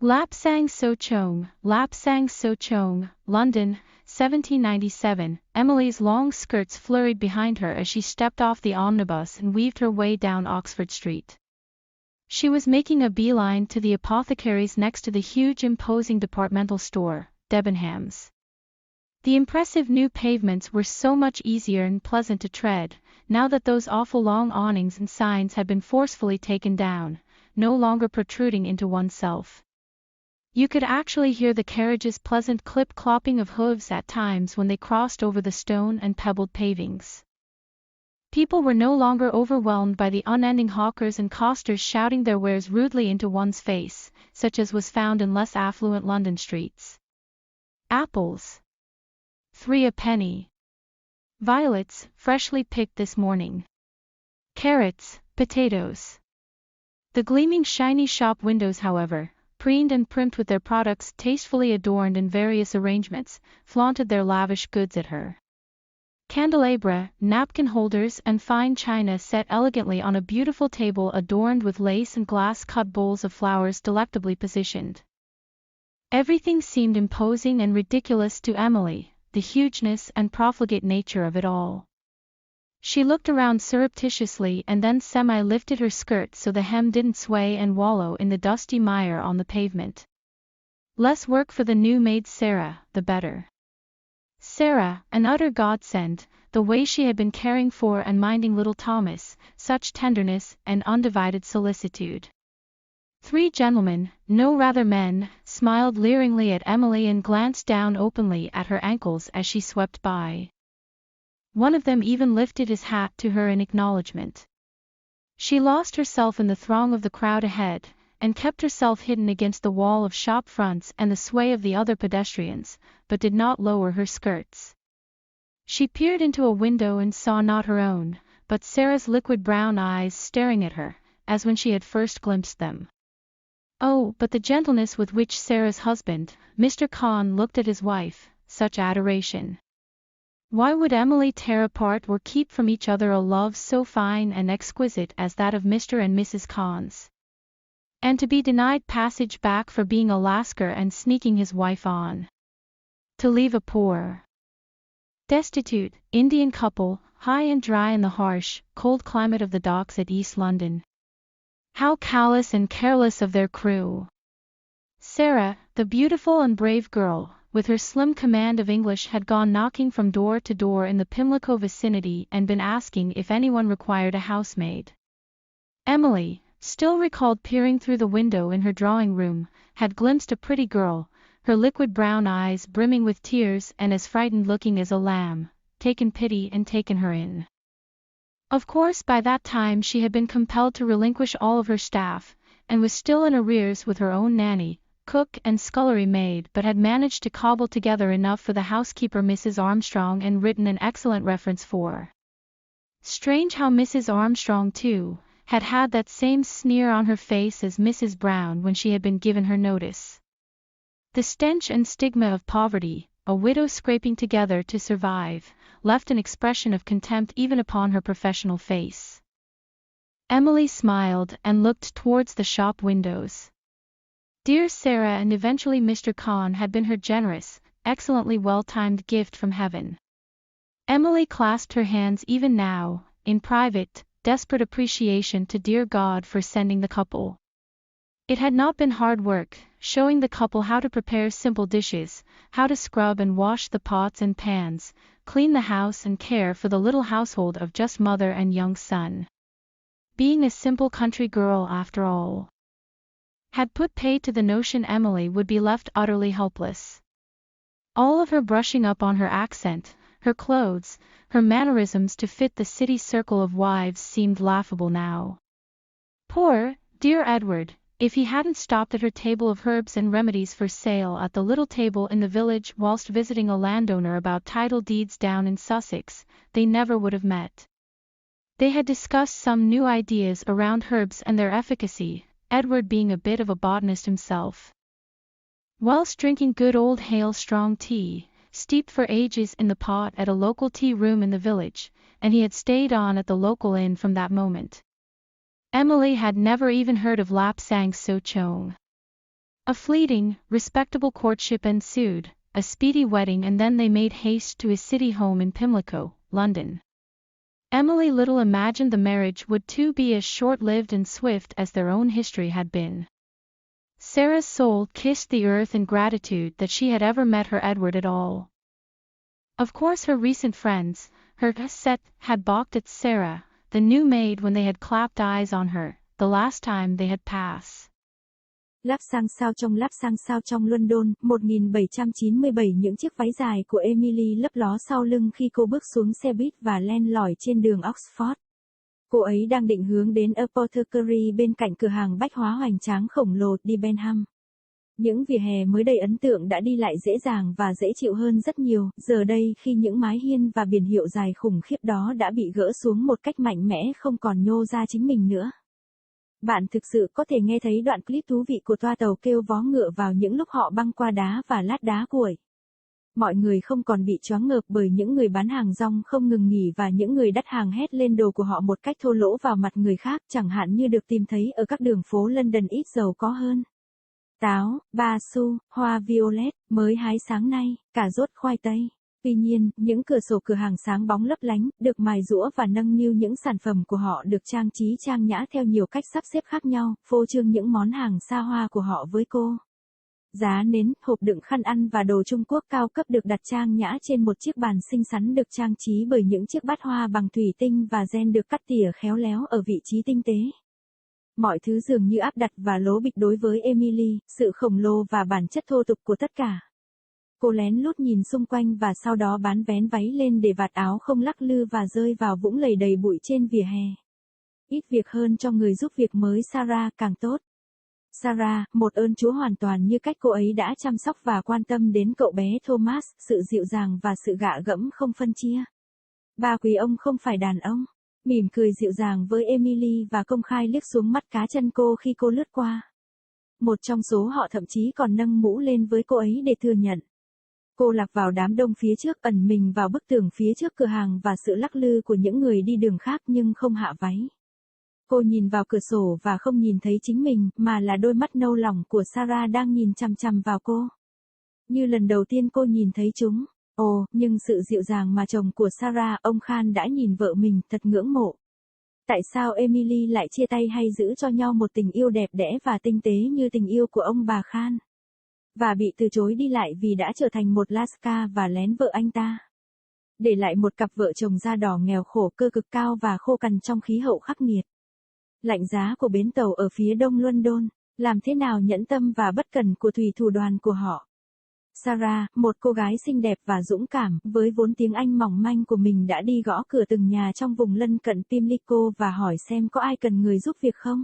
Lapsang Souchong, London, 1797. Emily's long skirts flurried behind her as she stepped off the omnibus and weaved her way down Oxford Street. She was making a beeline to the apothecary's next to the huge imposing departmental store, Debenhams. The impressive new pavements were so much easier and pleasant to tread, now that those awful long awnings and signs had been forcefully taken down, no longer protruding into oneself. You could actually hear the carriage's pleasant clip-clopping of hooves at times when they crossed over the stone and pebbled pavings. People were no longer overwhelmed by the unending hawkers and costers shouting their wares rudely into one's face, such as was found in less affluent London streets. Apples. 3 a penny. Violets, freshly picked this morning. Carrots, potatoes. The gleaming shiny shop windows, however, preened and primped with their products tastefully adorned in various arrangements, flaunted their lavish goods at her. Candelabra, napkin holders and fine china set elegantly on a beautiful table adorned with lace and glass-cut bowls of flowers delectably positioned. Everything seemed imposing and ridiculous to Emily, the hugeness and profligate nature of it all. She looked around surreptitiously and then semi-lifted her skirt so the hem didn't sway and wallow in the dusty mire on the pavement. Less work for the new maid Sarah, the better. Sarah, an utter godsend, the way she had been caring for and minding little Thomas, such tenderness and undivided solicitude. 3 gentlemen, no rather men, smiled leeringly at Emily and glanced down openly at her ankles as she swept by. One of them even lifted his hat to her in acknowledgement. She lost herself in the throng of the crowd ahead, and kept herself hidden against the wall of shop fronts and the sway of the other pedestrians, but did not lower her skirts. She peered into a window and saw not her own, but Sarah's liquid brown eyes staring at her, as when she had first glimpsed them. Oh, but the gentleness with which Sarah's husband, Mr. Kahn, looked at his wife, such adoration. Why would Emily tear apart or keep from each other a love so fine and exquisite as that of Mr. and Mrs. Kahn's? And to be denied passage back for being a Lascar and sneaking his wife on. To leave a poor, destitute, Indian couple, high and dry in the harsh, cold climate of the docks at East London. How callous and careless of their crew! Sarah, the beautiful and brave girl, with her slim command of English, had gone knocking from door to door in the Pimlico vicinity and been asking if anyone required a housemaid. Emily, still recalled peering through the window in her drawing-room, had glimpsed a pretty girl, her liquid brown eyes brimming with tears and as frightened-looking as a lamb, taken pity and taken her in. Of course by that time she had been compelled to relinquish all of her staff, and was still in arrears with her own nanny, cook and scullery maid, but had managed to cobble together enough for the housekeeper Mrs. Armstrong and written an excellent reference for. Strange how Mrs. Armstrong, too, had had that same sneer on her face as Mrs. Brown when she had been given her notice. The stench and stigma of poverty, a widow scraping together to survive, left an expression of contempt even upon her professional face. Emily smiled and looked towards the shop windows. Dear Sarah and eventually Mr. Kahn had been her generous, excellently well-timed gift from heaven. Emily clasped her hands even now, in private, desperate appreciation to dear God for sending the couple. It had not been hard work, showing the couple how to prepare simple dishes, how to scrub and wash the pots and pans, clean the house and care for the little household of just mother and young son. Being a simple country girl after all, had put pay to the notion Emily would be left utterly helpless. All of her brushing up on her accent, her clothes, her mannerisms to fit the city circle of wives seemed laughable now. Poor, dear Edward, if he hadn't stopped at her table of herbs and remedies for sale at the little table in the village whilst visiting a landowner about title deeds down in Sussex, they never would have met. They had discussed some new ideas around herbs and their efficacy, Edward being a bit of a botanist himself. Whilst drinking good old hail-strong tea, steeped for ages in the pot at a local tea room in the village, and he had stayed on at the local inn from that moment. Emily had never even heard of Lapsang Souchong. A fleeting, respectable courtship ensued, a speedy wedding, and then they made haste to his city home in Pimlico, London. Emily little imagined the marriage would too be as short-lived and swift as their own history had been. Sarah's soul kissed the earth in gratitude that she had ever met her Edward at all. Of course her recent friends, her set, had balked at Sarah, the new maid, when they had clapped eyes on her, the last time they had passed. Lapsang sao trong London, 1797. Những chiếc váy dài của Emily lấp ló sau lưng khi cô bước xuống xe buýt và len lỏi trên đường Oxford. Cô ấy đang định hướng đến Apothecary bên cạnh cửa hàng bách hóa hoành tráng khổng lồ Debenham. Những vỉa hè mới đầy ấn tượng đã đi lại dễ dàng và dễ chịu hơn rất nhiều, giờ đây khi những mái hiên và biển hiệu dài khủng khiếp đó đã bị gỡ xuống một cách mạnh mẽ, không còn nhô ra chính mình nữa. Bạn thực sự có thể nghe thấy đoạn clip thú vị của toa tàu kêu vó ngựa vào những lúc họ băng qua đá và lát đá cuội. Mọi người không còn bị choáng ngợp bởi những người bán hàng rong không ngừng nghỉ và những người đắt hàng hét lên đồ của họ một cách thô lỗ vào mặt người khác, chẳng hạn như được tìm thấy ở các đường phố London ít giàu có hơn. Táo, 3 xu, hoa violet, mới hái sáng nay, cà rốt, khoai tây. Tuy nhiên, những cửa sổ cửa hàng sáng bóng lấp lánh, được mài giũa và nâng niu những sản phẩm của họ được trang trí trang nhã theo nhiều cách sắp xếp khác nhau, phô trương những món hàng xa hoa của họ với cô. Giá nến, hộp đựng khăn ăn và đồ Trung Quốc cao cấp được đặt trang nhã trên một chiếc bàn xinh xắn được trang trí bởi những chiếc bát hoa bằng thủy tinh và gen được cắt tỉa khéo léo ở vị trí tinh tế. Mọi thứ dường như áp đặt và lố bịch đối với Emily, sự khổng lồ và bản chất thô tục của tất cả. Cô lén lút nhìn xung quanh và sau đó bán vén váy lên để vạt áo không lắc lư và rơi vào vũng lầy đầy bụi trên vỉa hè. Ít việc hơn cho người giúp việc mới Sarah càng tốt. Sarah, một ơn Chúa hoàn toàn như cách cô ấy đã chăm sóc và quan tâm đến cậu bé Thomas, sự dịu dàng và sự gạ gẫm không phân chia. Ba quý ông không phải đàn ông. Mỉm cười dịu dàng với Emily và công khai liếc xuống mắt cá chân cô khi cô lướt qua. Một trong số họ thậm chí còn nâng mũ lên với cô ấy để thừa nhận. Cô lạc vào đám đông phía trước, ẩn mình vào bức tường phía trước cửa hàng và sự lắc lư của những người đi đường khác nhưng không hạ váy. Cô nhìn vào cửa sổ và không nhìn thấy chính mình, mà là đôi mắt nâu lòng của Sarah đang nhìn chằm chằm vào cô. Như lần đầu tiên cô nhìn thấy chúng. Ồ, nhưng sự dịu dàng mà chồng của Sarah, ông Khan đã nhìn vợ mình, thật ngưỡng mộ. Tại sao Emily lại chia tay hay giữ cho nhau một tình yêu đẹp đẽ và tinh tế như tình yêu của ông bà Khan? Và bị từ chối đi lại vì đã trở thành một Laska và lén vợ anh ta. Để lại một cặp vợ chồng da đỏ nghèo khổ, cơ cực cao và khô cằn trong khí hậu khắc nghiệt. Lạnh giá của bến tàu ở phía đông London, làm thế nào nhẫn tâm và bất cẩn của thủy thủ đoàn của họ. Sarah, một cô gái xinh đẹp và dũng cảm, với vốn tiếng Anh mỏng manh của mình đã đi gõ cửa từng nhà trong vùng lân cận Pimlico và hỏi xem có ai cần người giúp việc không.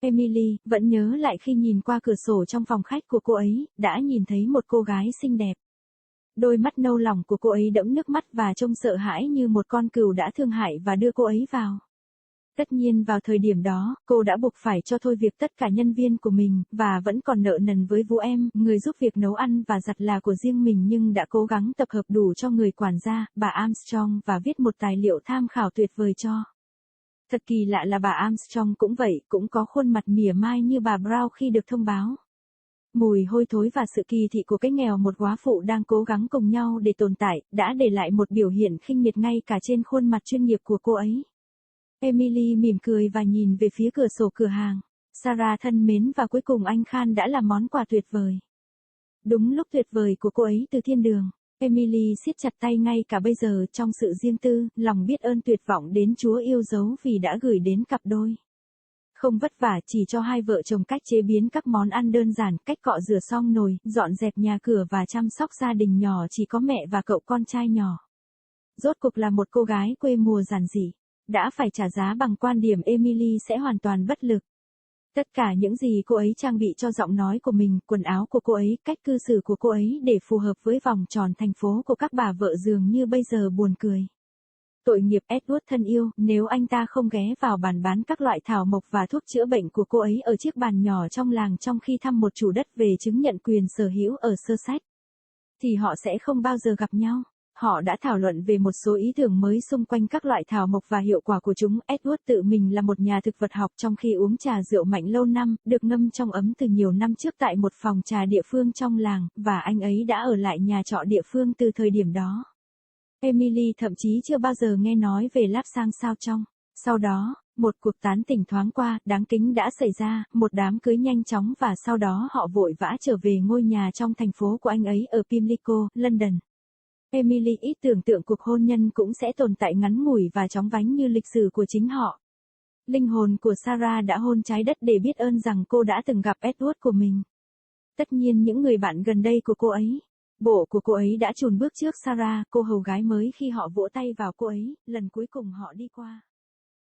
Emily vẫn nhớ lại khi nhìn qua cửa sổ trong phòng khách của cô ấy, đã nhìn thấy một cô gái xinh đẹp. Đôi mắt nâu lòng của cô ấy đẫm nước mắt và trông sợ hãi như một con cừu đã thương hại và đưa cô ấy vào. Tất nhiên vào thời điểm đó, cô đã buộc phải cho thôi việc tất cả nhân viên của mình, và vẫn còn nợ nần với Vũ Em, người giúp việc nấu ăn và giặt là của riêng mình, nhưng đã cố gắng tập hợp đủ cho người quản gia, bà Armstrong, và viết một tài liệu tham khảo tuyệt vời cho. Thật kỳ lạ là bà Armstrong cũng vậy, cũng có khuôn mặt mỉa mai như bà Brown khi được thông báo. Mùi hôi thối và sự kỳ thị của cái nghèo một góa phụ đang cố gắng cùng nhau để tồn tại, đã để lại một biểu hiện khinh miệt ngay cả trên khuôn mặt chuyên nghiệp của cô ấy. Emily mỉm cười và nhìn về phía cửa sổ cửa hàng. Sarah thân mến, và cuối cùng anh Khan đã làm món quà tuyệt vời. Đúng lúc tuyệt vời của cô ấy từ thiên đường. Emily siết chặt tay ngay cả bây giờ trong sự riêng tư, lòng biết ơn tuyệt vọng đến Chúa yêu dấu vì đã gửi đến cặp đôi. Không vất vả, chỉ cho hai vợ chồng cách chế biến các món ăn đơn giản, cách cọ rửa xong nồi, dọn dẹp nhà cửa và chăm sóc gia đình nhỏ chỉ có mẹ và cậu con trai nhỏ. Rốt cuộc là một cô gái quê mùa giản dị. Đã phải trả giá bằng quan điểm Emily sẽ hoàn toàn bất lực. Tất cả những gì cô ấy trang bị cho giọng nói của mình, quần áo của cô ấy, cách cư xử của cô ấy để phù hợp với vòng tròn thành phố của các bà vợ dường như bây giờ buồn cười. Tội nghiệp Edward thân yêu, nếu anh ta không ghé vào bàn bán các loại thảo mộc và thuốc chữa bệnh của cô ấy ở chiếc bàn nhỏ trong làng trong khi thăm một chủ đất về chứng nhận quyền sở hữu ở Sussex, thì họ sẽ không bao giờ gặp nhau. Họ đã thảo luận về một số ý tưởng mới xung quanh các loại thảo mộc và hiệu quả của chúng. Edward tự mình là một nhà thực vật học trong khi uống trà rượu mạnh lâu năm, được ngâm trong ấm từ nhiều năm trước tại một phòng trà địa phương trong làng, và anh ấy đã ở lại nhà trọ địa phương từ thời điểm đó. Emily thậm chí chưa bao giờ nghe nói về Lapsang Souchong. Sau đó, một cuộc tán tỉnh thoáng qua, đáng kính đã xảy ra, một đám cưới nhanh chóng và sau đó họ vội vã trở về ngôi nhà trong thành phố của anh ấy ở Pimlico, London. Emily ít tưởng tượng cuộc hôn nhân cũng sẽ tồn tại ngắn ngủi và chóng vánh như lịch sử của chính họ. Linh hồn của Sarah đã hôn trái đất để biết ơn rằng cô đã từng gặp Edward của mình. Tất nhiên những người bạn gần đây của cô ấy. Bộ của cô ấy đã chùn bước trước Sarah, cô hầu gái mới khi họ vỗ tay vào cô ấy, lần cuối cùng họ đi qua.